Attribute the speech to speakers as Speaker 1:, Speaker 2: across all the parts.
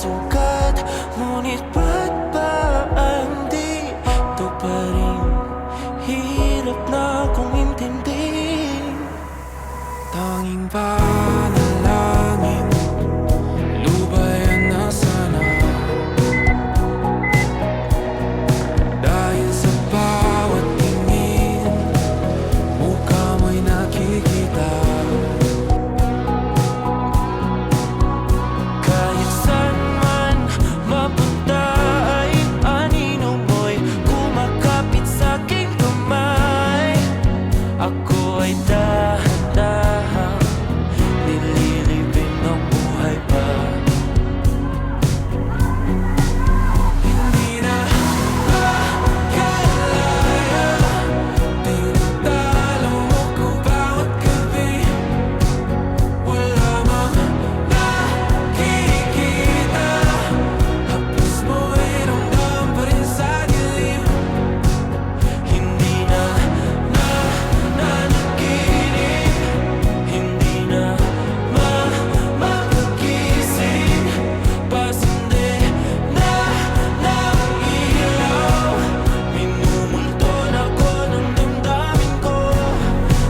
Speaker 1: sugat. Ngunit ba't ba ang dito pa rin? Hirap na kong intindihin. Tanging panalangin, lubayan na sana. Dahil sa bawat tingin, mukha mo'y nakikita. Kahit saan man mapunta ay anino mo'y kumakapit sa'king kamay. Ako ay dahan-dahang nililibing ng buhay pa. Hindi na makalaya, tinatalo mo ko bawat gabi. Wala mang nakikita, haplos mo ay ramdam pa rin sa dilim. Hindi na nanaginip, hindi na makagising. Pasindi na ng ilaw, minumulton ako ng damdamin ko,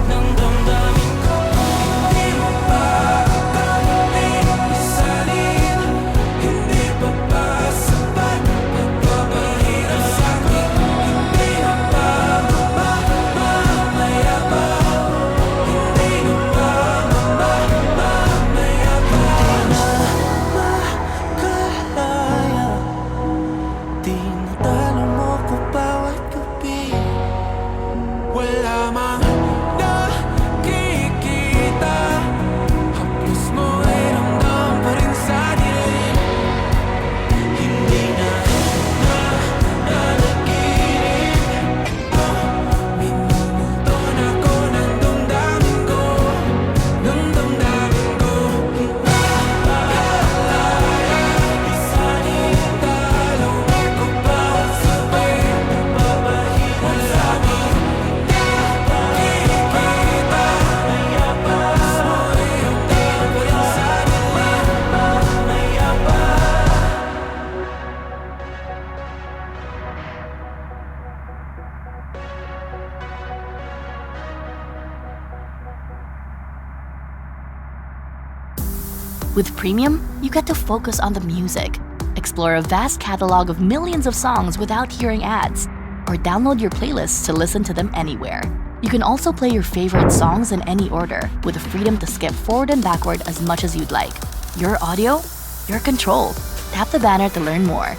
Speaker 1: ng damdamin ko. Di mo pa kailangan isalin, hindi pa ba sapat nagpapahirap sa'kin? Hindi na ba mamamaya pa? Hindi na ba mamamaya pa? Makalaya, tinatalo mo ko bawat gabi. Wala mang nakikita, haplos mo ay ramdam pa rin sa dilim. Hindi na nanaginip, minumulton ako ng damdamin ko, ng damdamin ko. Makalaya, isanin, talo ako bawat sabay, nagpapahirap sa'kin. Nakikita, haplos mo ay ramdam pa rin sa dilim. Mamaya pa.
Speaker 2: With Premium, you get to focus on the music, explore a vast catalog of millions of songs without hearing ads, or download your playlists to listen to them anywhere. You can also play your favorite songs in any order, with the freedom to skip forward and backward as much as you'd like. Your audio, your control. Tap the banner to learn more.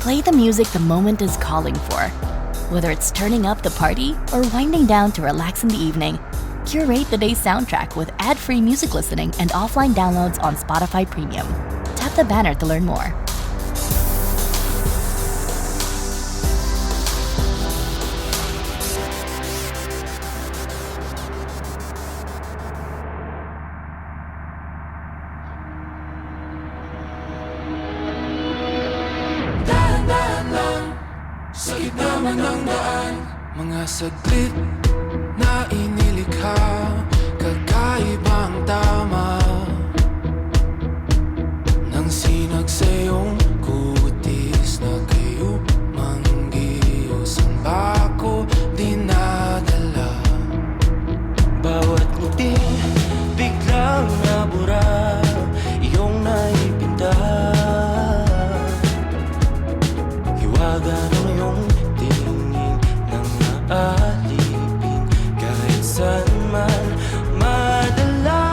Speaker 2: Play the music the moment is calling for. Whether it's turning up the party or winding down to relax in the evening, curate the day's soundtrack with ad-free music listening and offline downloads on Spotify Premium. Tap the banner to learn more.
Speaker 1: Dahan-dahan lang, sa gitna man ng daan, mga saglit na inilikha, kakaibang tama ng sinag sa iyong kutis na kayo manggiyos ang bako dinadala. Bawat ngiti biglang nabura, iyong naipinta. Hiwaga ng iyong tingin nang naalipin, kahit saan man madala.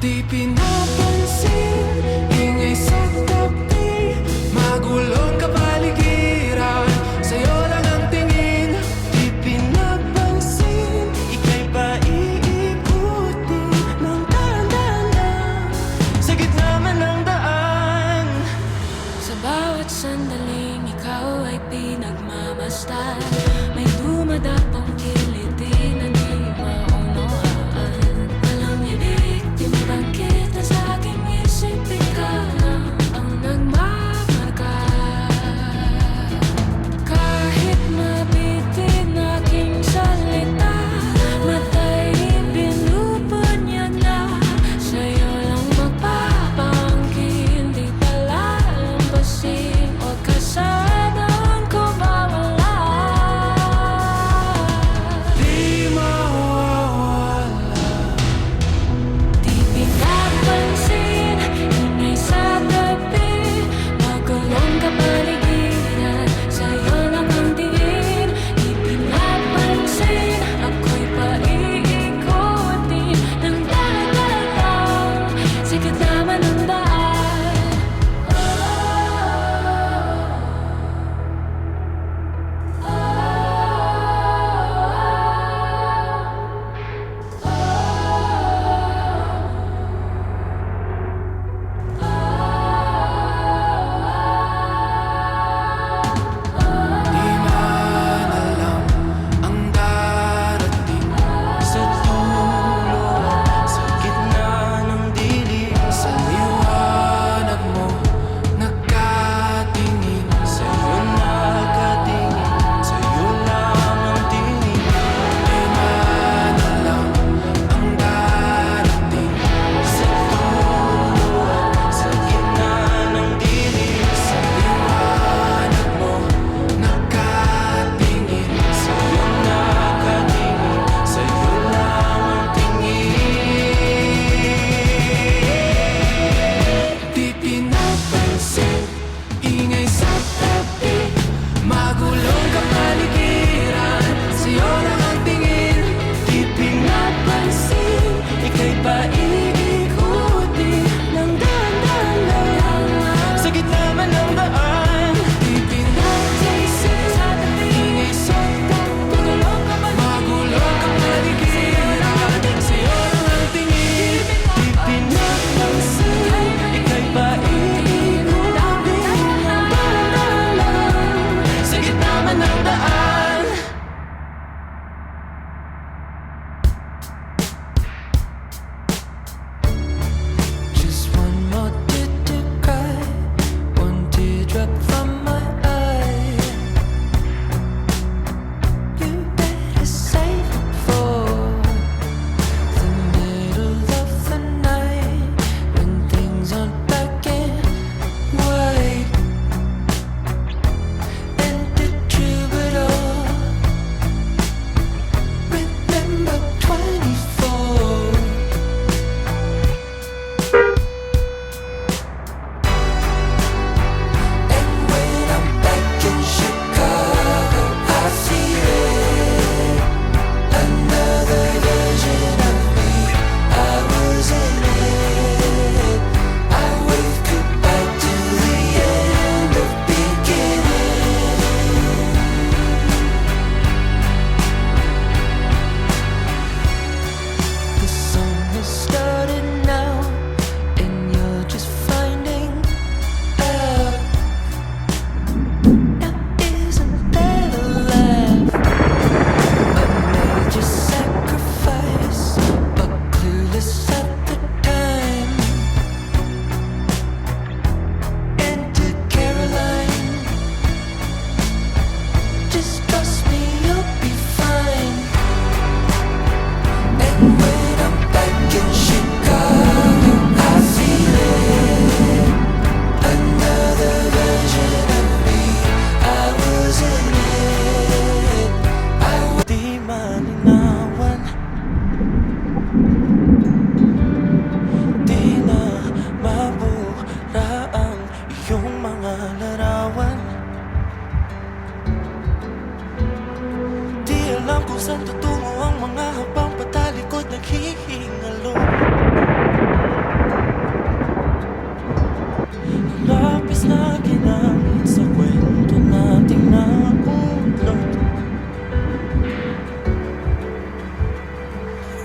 Speaker 1: Di pinapansin, ingay sa tabi, magulong kapaligiran, sa'yo lang ang tingin. Di pinapansin, ika'y paiikutin ng dahan-dahan lang, sa gitna man ng daan.
Speaker 3: Sa bawat sandaling ikaw ay pinagmamasdan, may dumadapang kiliti na di maunawaan. Walang ibig, timbang kita sa aking isip, ikaw lang ang nagmamarka.
Speaker 1: Saan tutungo ang mga habang patalikod naghihingalo? Lapis na ginamit sa kwento nating nakulot.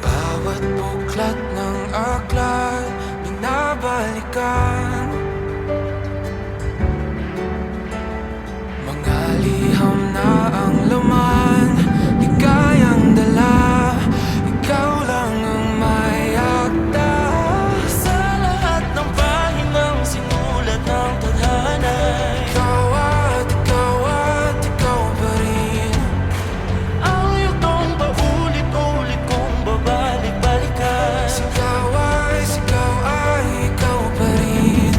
Speaker 1: Bawat buklat ng aklat binabalikan, mga liham na ang laman di kayang dala. Ikaw lang ang may akda sa lahat ng pahinang sinulat ng tadhana. Ikaw at ikaw pa rin ang yugtong paulit-ulit kong babalik-balikan. Sigaw ay ikaw pa rin.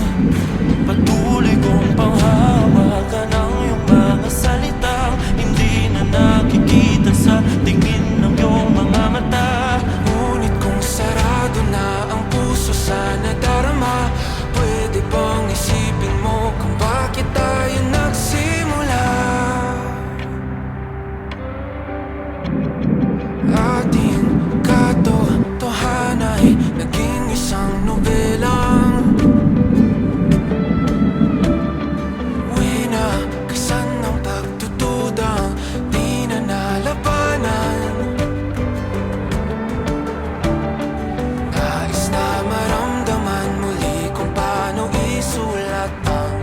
Speaker 1: Patuloy kong panghawakan ang iyong mga salitang hindi na nakikita sa tingin ng iyong mga mata. Ngunit kung sarado na ang puso sa nadarama, pwede bang isipin mo kung bakit tayo nagsimula? Ating katotohanan ay naging isang nobelang winakasan ng pagtutudang di na nalabanan. Nais na maramdaman muli kung paano isulat ang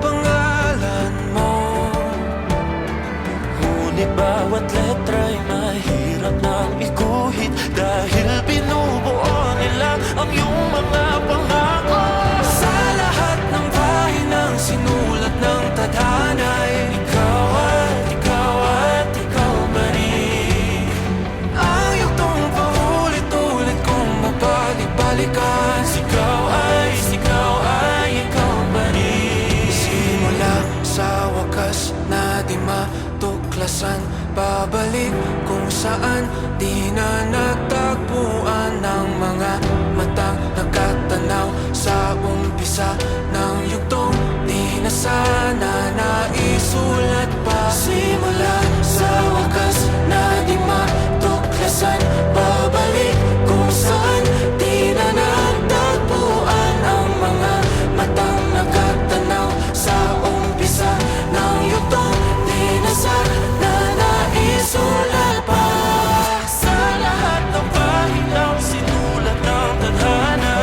Speaker 1: pangalan mo. Ngunit bawat letra'y mahirap nang iguhit dahil binubuo nila ang iyong mga pangako. Sa lahat ng pahinang sinulat ng tadhana, ikaw at ikaw pa rin ang yugtong paulit-ulit kong mabalik-balikan. Sigaw ay ikaw pa rin. Simula sa wakas na di matuklasan, babalik kung saan di na natagpuan ng mga matang nakatanaw sa umpisa ng yugtong di na sana naisulat pa. Simula sa wakas na di matuklasan, babalik kung saan di na natagpuan ang mga matang nakatanaw sa umpisa ng yugtong di na sana naisulat pa. Sa lahat ng pahinang sinulat ng tadhana,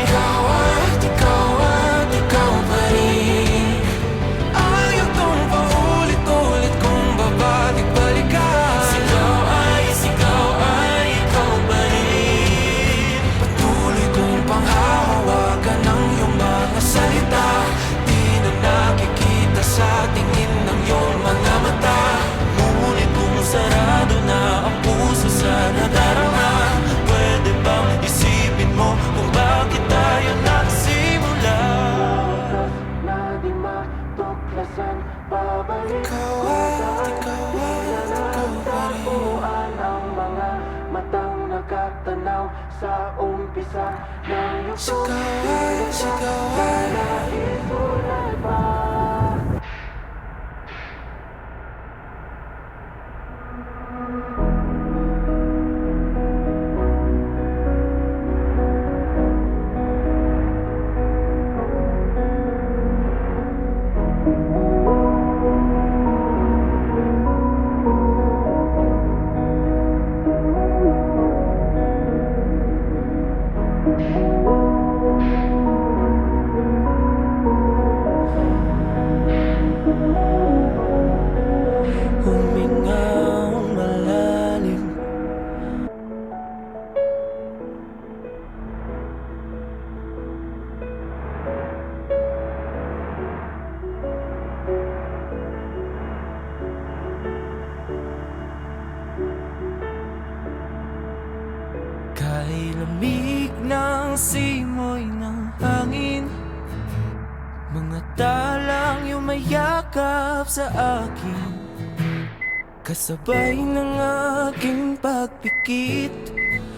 Speaker 1: ikaw at ikaw pa rin ang yugtong paulit-ulit kong babalik-balikan. Sigaw ay ikaw pa rin. Patuloy kong panghahawakan ang iyong mga salita, di na nakikita sa tingin ng iyong mga mata. Ngunit kung sarado na ang puso sa nadarama, pwede bang isipin mo kung bakit tayo nagsimula? Na di matuklasan, babalik ikaw at ikaw pa rin ang mga matang nakatanaw sa umpisa ng yugtong sigaw ay naisulat pa. Humingang malalim, kay lamig ng simoy ng hangin, mga talang yumayakap sa akin, kasabay ng aking pagpikit.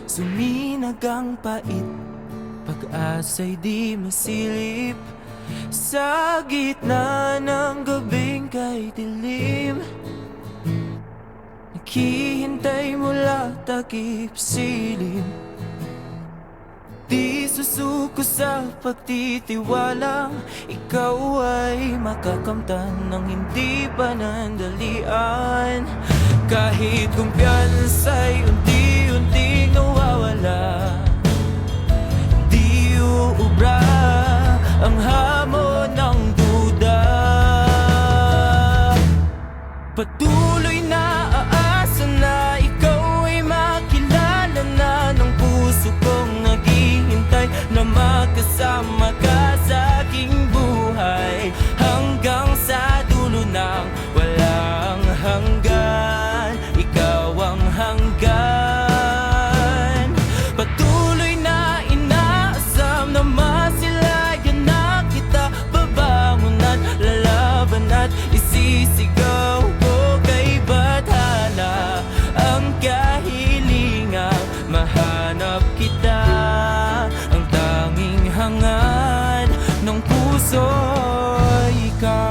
Speaker 1: Suminag ang pait, pag-asa'y di masilip. Sa gitna ng gabing kay dilim, naghihintay naghihintay mula takip silim. Di susuko sa pagtitiwala, ikaw ay makakamtan ng hindi panandalian. Kahit kumpiyansa'y unti-unting nawawala, di uubra ang hamon ng duda. Patuloy na aasa na ikaw ay makilala na ng puso kong naghihintay na makasama ka sa aking buhay hanggang sa dulo ng walang hanggan. Ikaw ang hanggan. Patuloy na inaasam na masilayan na kita, babangon at lalaban at isisigaw ko kay bathala ang kahilingang mahanap kita. Ang tanging hangad ng puso ay ikaw.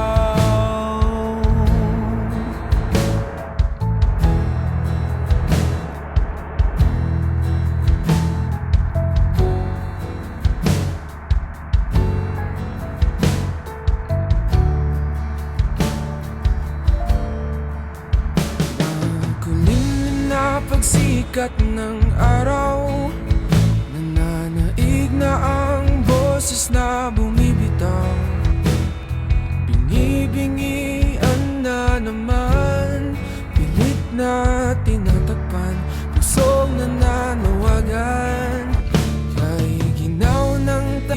Speaker 1: Kuling na pagsikat ng araw, nananaig na ang boses na bumibitaw. Bingi-bingian na naman, pilit na tinatakpan, pusong nananawagan ay ginaw ng tayo.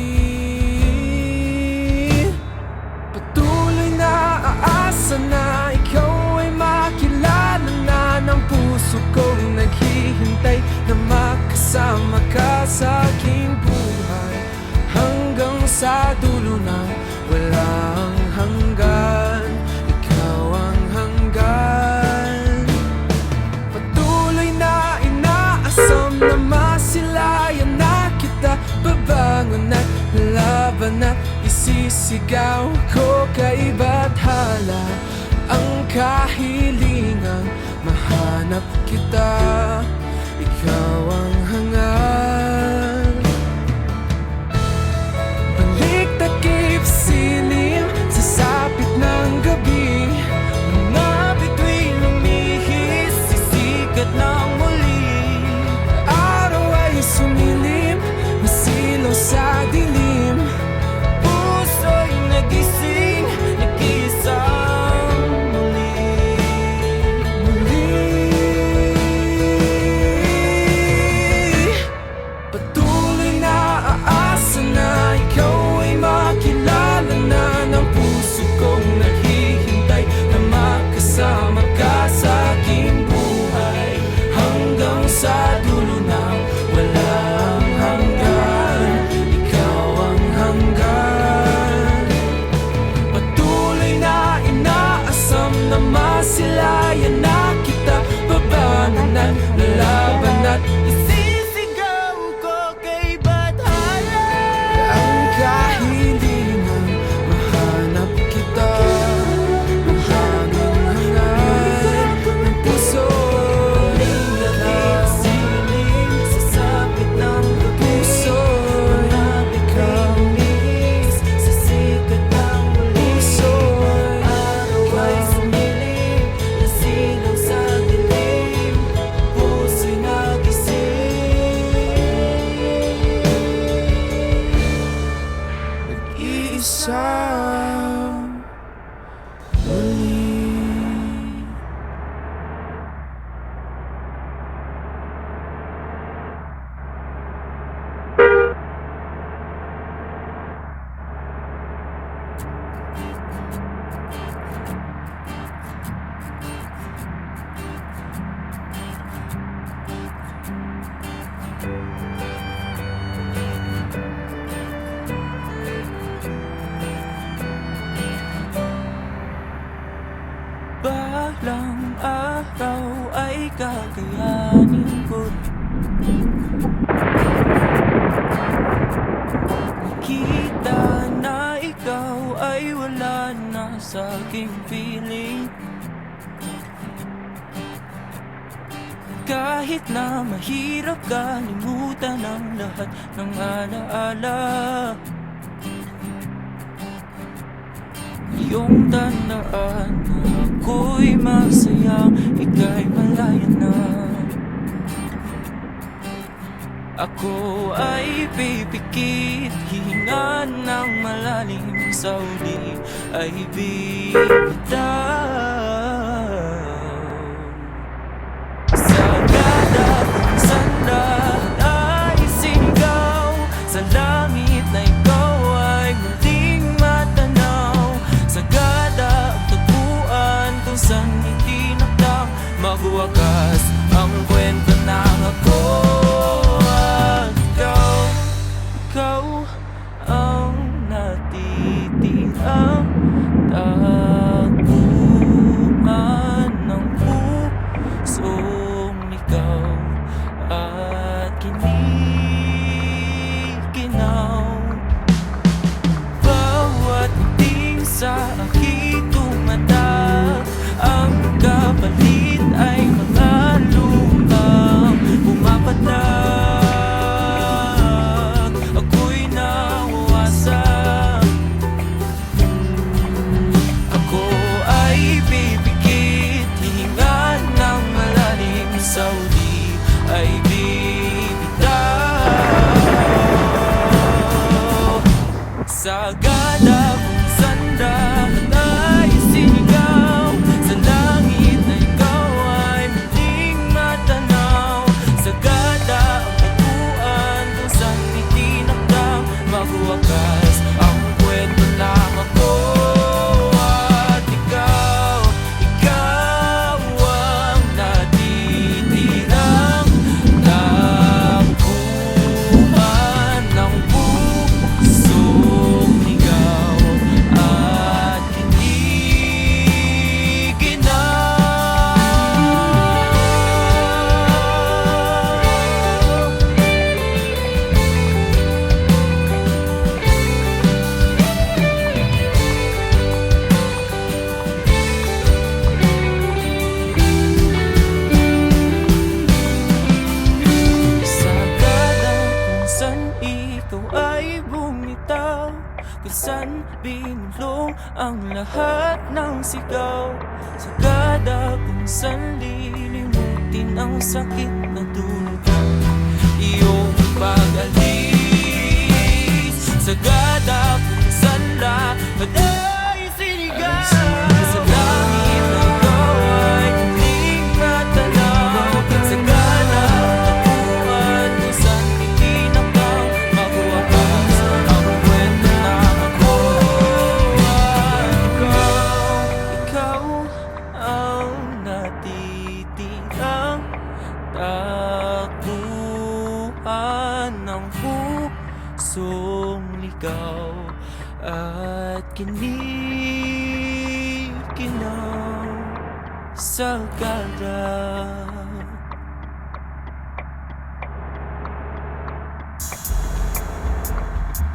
Speaker 1: Patuloy na aasa na ikaw ay makilala na ng puso kong naghihintay na makasama ka sa aking buhay hanggang sa dulo na walang hanggan. Ikaw ang hanggan. Patuloy na inaasam na masilayan na kita, babangon at laban at isisigaw ko kay bathala ang kahilingang mahanap kita. Ikaw ang hangad. Balik takip silim sa sapit ng gabi, mga bituin lumihis, sisikat ng muli. Araw ay sumilim, masilaw sa dilim, puso'y nagising, nag-iisang muli. Patuloy na aasa na ikaw ay makilala na ng puso kong naghihintay na makasama ka sa aking buhay hanggang sa dulo ng walang hanggan. Ikaw ang hanggan. Patuloy na inaasam na masilayan na kita, babangon at lalaban at isisigaw ko kay bathala ang kahilingang mahanap kita. Ang hanging hangad ng puso ay nakasiling sa sapit ng puso. Ikaw umis sa sikat ng puso. Araw ay sumiling, nasilaw sa dilim, puso'y nagising, nag-iisang muli. Balang araw ay kakayanin ko. Nakita na ikaw ay wala na sa aking feeling. Kahit na mahirap kalimutan ang lahat ng alaala, iyong tandaan na ako'y masaya, ika'y malaya na. Ako ay pipikit, hihinga ng malalim, sa uli ay bitaw. Sagada kung sanda ay sinigaw, sa langit na ikaw ay muling matanaw. Sagada ang tagpuan kung saan hindi nakdang magwakas ang kwento ng ako at ikaw. Ikaw ang natitirang tagpuan ng pusong ligaw at kinikinaw. Bawat ting sa aking tumata, ang kapalit ay mga lumang pumapatak. Ako'y nawawasak, ako ay pipikit, hihinga ng malalim, sa uli ay bibitaw. Sagada kung sanda ay sinigaw, sa langit na ikaw ay muling matanaw. Sagada ang tagpuan kung saan hindi nakdang magwakas ang kwento ng ako at ikaw. Ikaw ang natitirang tagpuan ng pusong ligaw at sagada kung saan ikaw ay bumitaw, kung saan binulong ang lahat ng sigaw. Sagada kung saan lilimutin ang sakit na dulot ng iyong pag-alis. Sagada kung saan lahat ay sinigaw, sa langit na ikaw ay muling matanaw. Sagada ang tagpuan kung saan hindi nakdang magwakas ang kwento ng ako at ikaw. Ikaw ang natitirang tagpuan ng pusong ligaw at kinikinaw. Sagada.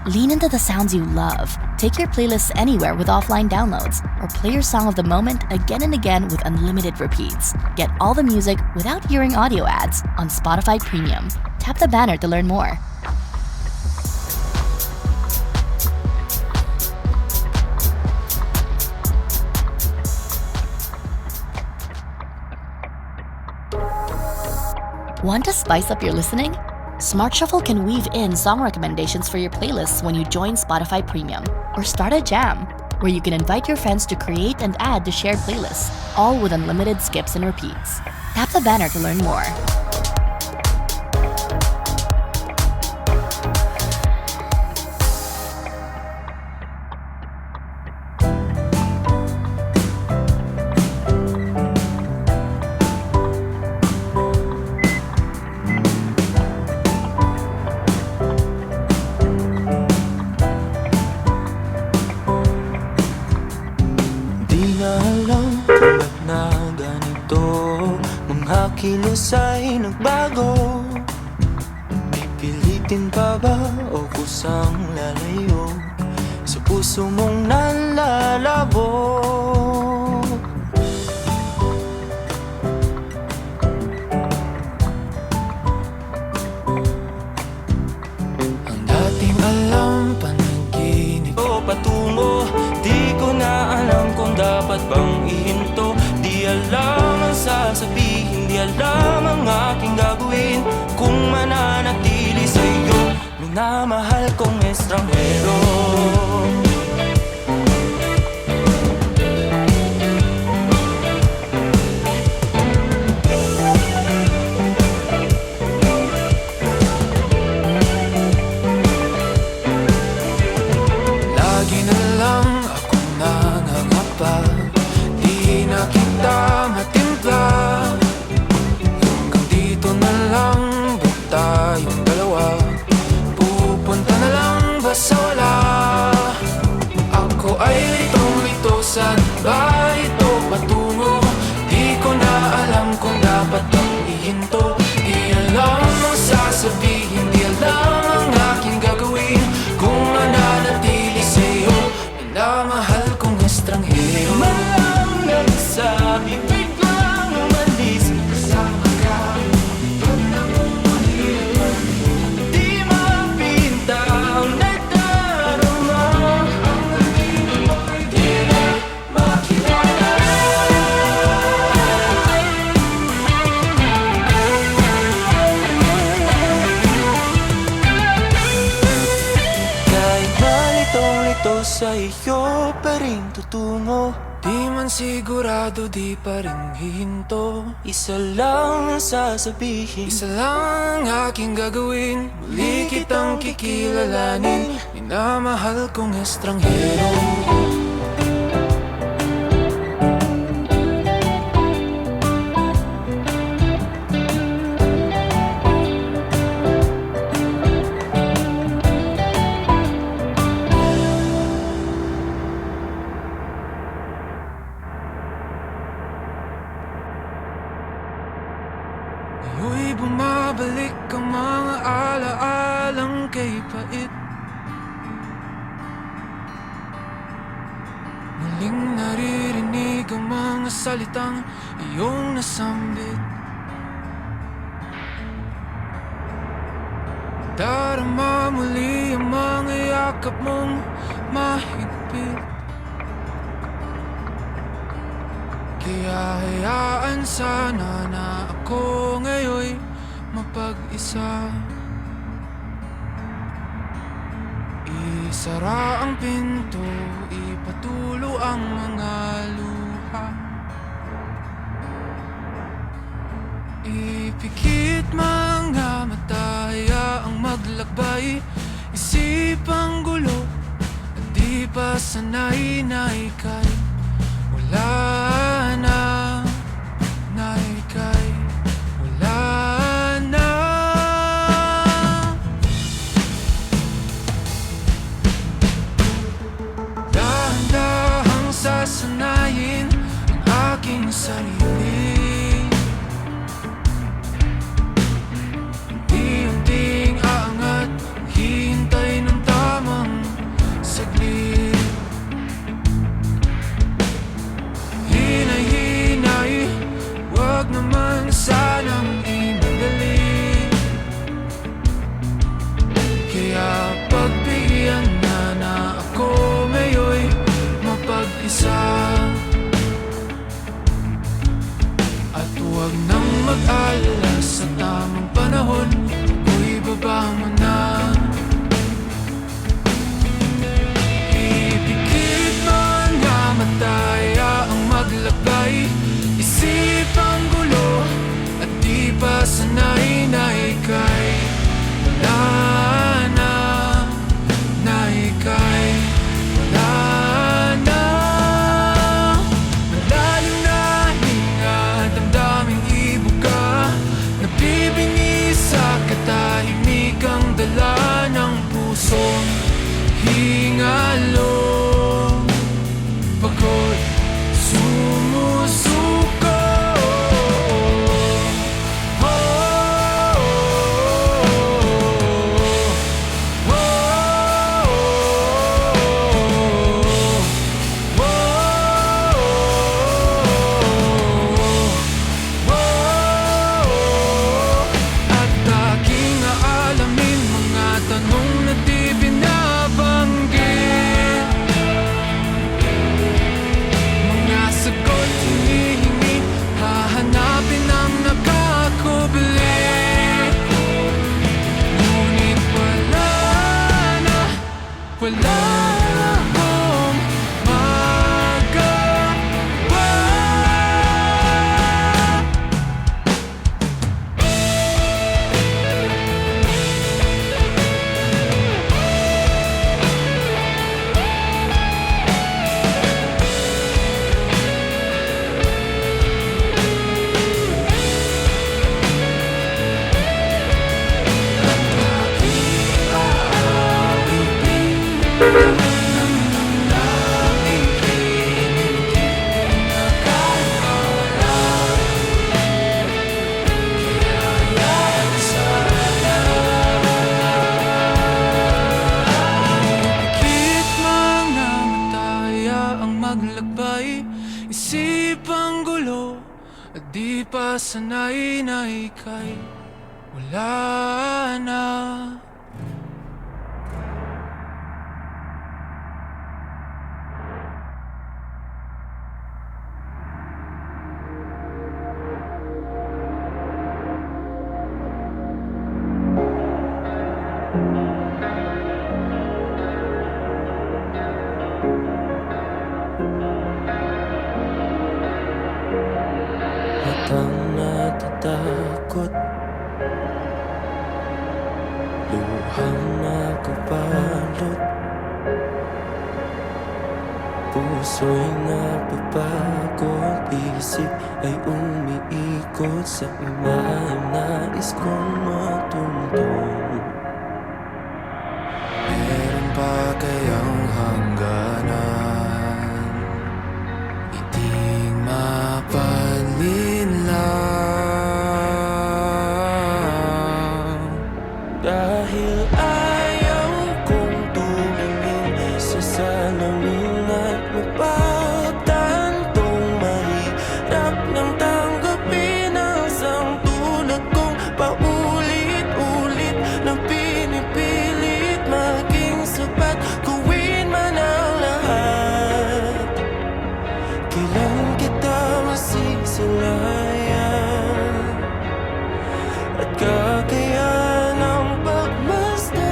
Speaker 2: Lean into the sounds you love. Take your playlists anywhere with offline downloads, or play your song of the moment again and again with unlimited repeats. Get all the music without hearing audio ads on Spotify Premium. Tap the banner to learn more. Want to spice up your listening? Smart Shuffle can weave in song recommendations for your playlists when you join Spotify Premium. Or start a jam, where you can invite your friends to create and add to shared playlists, all with unlimited skips and repeats. Tap the banner to learn more.
Speaker 1: kilos ay nagbago? Pipilitin pa ba o kusang lalayo sa puso mong nalalabo? minamahal kong estranghero. Lagi na lang akong nangangapa, di na kita matimpla. Hanggang dito na lang ba tayong dalawa? Pupunta na lang ba sa wala? Ako ay litong-lito, saan ba ito patungo? Di ko na alam kung dapat bang ihinto. Di alam ang sasabihin, di alam ang aking gagawin kung mananatili sa'yo, minamahal kong estranghero. Malang nagsabi, biglang umalis. Kasama ka, pag namumulipan, di mapinta ang nagdarama. Ang nandito mo'y di na makilala. Kahit nalitong-lito sa iyo pa rin tutungo. Di man sigurado, di pa rin hihinto. Isa lang ang sasabihin, isa lang ang aking gagawin. Muli kitang kikilalanin, minamahal kong estranghero. Ngayon'y bumabalik ang mga alaalang kay pait. Muling naririnig ang mga salitang iyong nasambit. Darama muli ang mga yakap mong mahigpit. Kaya hayaan sana na ako ngayon'y mapag-isa. Isara ang pinto, ipatulo ang mga luha. Ipikit mga mata, hayaang maglakbay. Isipang gulo at di pa sanay na ika'y wala na, na ika'y wala na. Dahan-dahang sasanayin ang aking sarili. Unti-unting aangat, hihintay ng tamang saglit. Hinay-hinay, wag naman sanang imadali. Kaya pagbigyan na ako ngayon'y mapag-isa. At huwag nang mag-alala, sa tamang panahon ako'y baba mo na. Ipikit mga mata, hayaang maglakbay. Isipang gulo at di pa sanay na ika'y wala na, na ika'y wala na. Malalim na hinga, damdaming ibuka, nabibingi sa katahimikang dala ng pusong hingalo. Pagod sumusuko. Oh, oh, oh, at aking aalamin mga tanong na di binabanggit. Kahit mga mataya ang maglakbay, isipang gulo at di pa sanay na ika'y wala na. Matang natatakot, luhang nakabalot, puso'y napapagod, isip ay umiikot sa imaheng nais kong matuntun. Meron pa kayang hangganan, iting mapanlinlang. Dahil ayaw kong tumingin sa salamin at mapagtantong mahirap nang tanggapin ang isang tulad kong paulit-ulit na pinipilit maging sapat, gawin man ang lahat. Kailan kita masisilayan at kakayanan ng pagmasdan?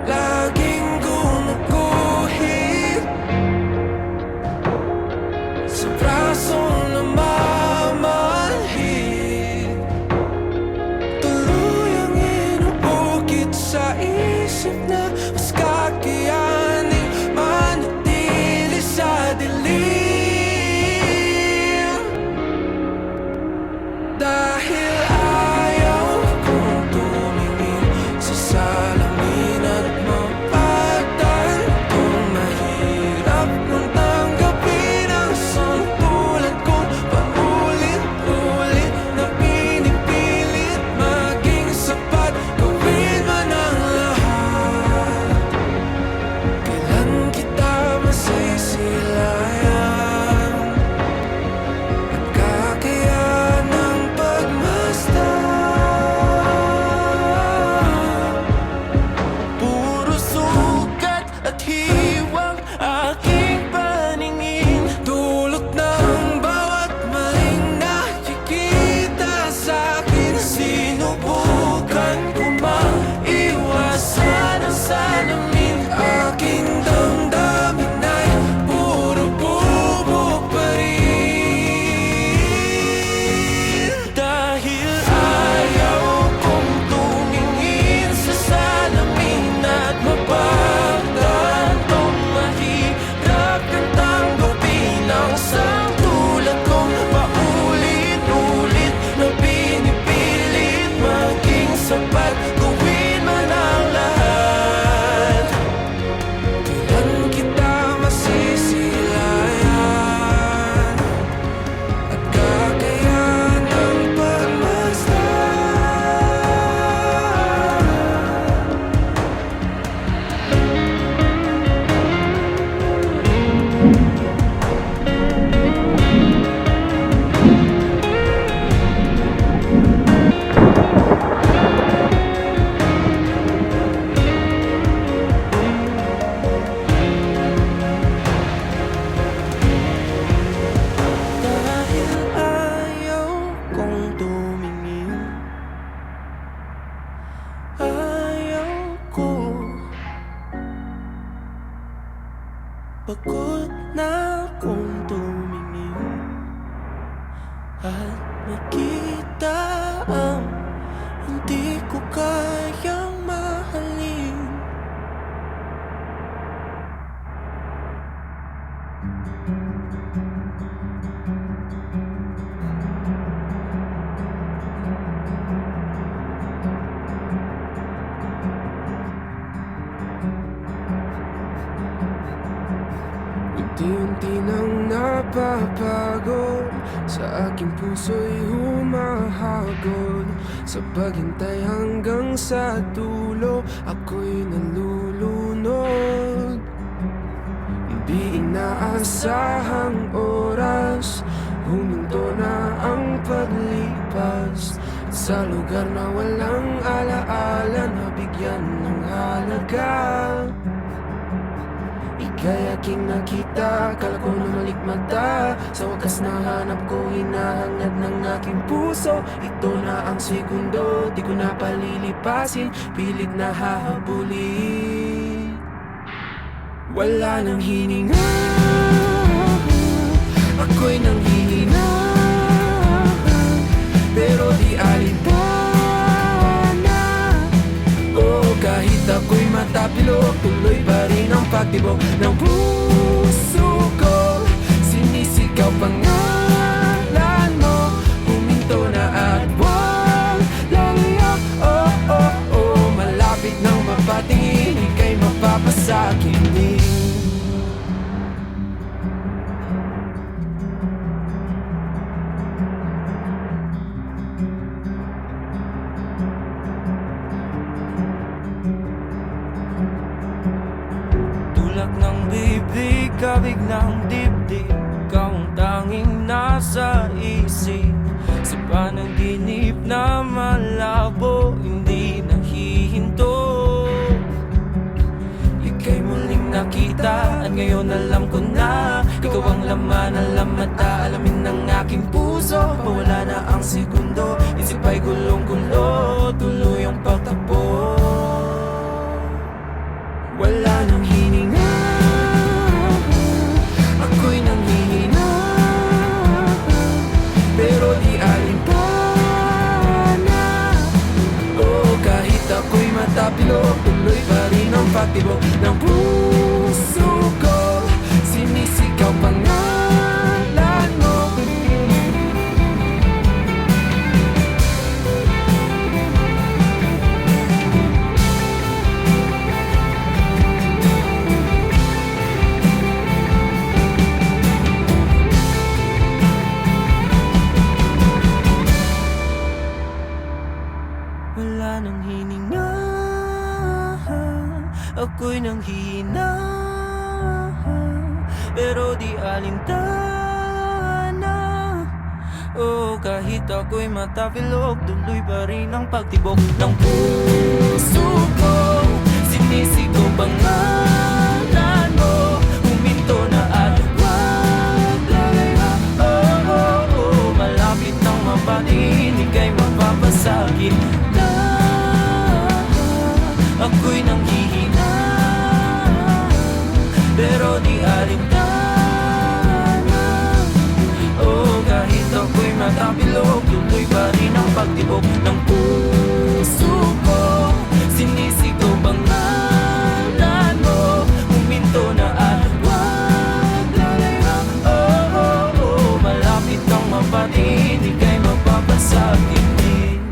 Speaker 1: Laging gumuguhit sa brasong namamanhid, tuluyang inubukit sa isip na mas kakayaning manatili sa dilim. Dahil ayaw kong tumingin sa salamin at mapagtantong mahirap nang tanggapin ang isang tulad kong paulit-ulit na pinipilit maging sapat, gawin man ang lahat. Kailan kita masisilayan at kakayanan ng pagmasdan? Puro sugat at hiwang aking paningin, dulot ng bawat maling nakikita sa'kin. Sinubukan ko maiwasan ang salamin, aking damdamin ay puro bubog pa rin. Dahil ayaw kong tumingin sa salamin at mapagtantong mahirap kang tanggapin ang isang tulad kong paulit-ulit na pinipilit maging sapat, gawin man ang lahat. Kailan kita masisilayan at kakayanan ng pagmasdan? Dahil ayaw kong tumingin, ayaw ko, pagod na akong tumingin at makita ang hindi ko kayang mahalin. Unti-unti nang napapagod, sa aking puso'y humahagod. Sa paghintay hanggang sa dulo, ako'y nalulunod. Hindi inaasahang oras, huminto na ang paglipas. Sa lugar na walang alaala, nabigyan ng halaga. Ika'y aking nakita, kala ko na malikmata. Sa wakas nahanap ko, hinahangad ng aking puso. Ito na ang segundo, di ko na palilipasin, pilit na hahabulin. Wala nang hininga, ako'y nanghihina, pero di alintana. Oh, kahit ako'y matapilok, tuloy pa rin ang pagtibok ng puso ko. Sinisigaw pangalan mo, huminto na at wag lalayo. Oh, oh, oh, malapit nang mapatingin, ika'y mapapasakin. Tulak ng bibig, kabig ng dibdib, ikaw ang tanging nasa isip. Sa panaginip na malabo, hindi nahihinto. Ika'y muling nakita at ngayon alam ko na, ikaw ang laman, alam at aalamin ng aking puso. Mawala na ang segundo, isip ay gulong-gulo, tuloy ang pagtakbo. Wala nang hininga, ako'y nanghihina, pero di alintana. Oh, kahit ako'y matapilok, tuloy pa rin ang pagtibok ng puso ko. Sinisigaw pangalan mo. Wala nang hininga, ako'y nanghihina, pero di alintana. Oh, kahit ako'y matapilok, tuloy pa rin ang pagtibok ng puso ko. Sinisigaw pangalan mo, huminto na at wag lalayo. Oh, oh, oh, malapit nang mapatingin, ika'y mapapasakit na. Ako'y nanghihina, pero di alintana. Oh, kahit ako'y matapilok, tuloy pa rin ang pagtibok ng puso ko. Sinisigaw pangalan mo, huminto na at wag lalayo. Oh, oh, oh, malapit kang mapatingin, ika'y mapapasakit din.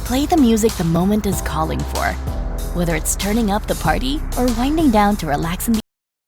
Speaker 2: Play the music the moment is calling for, whether it's turning up the party or winding down to relax in the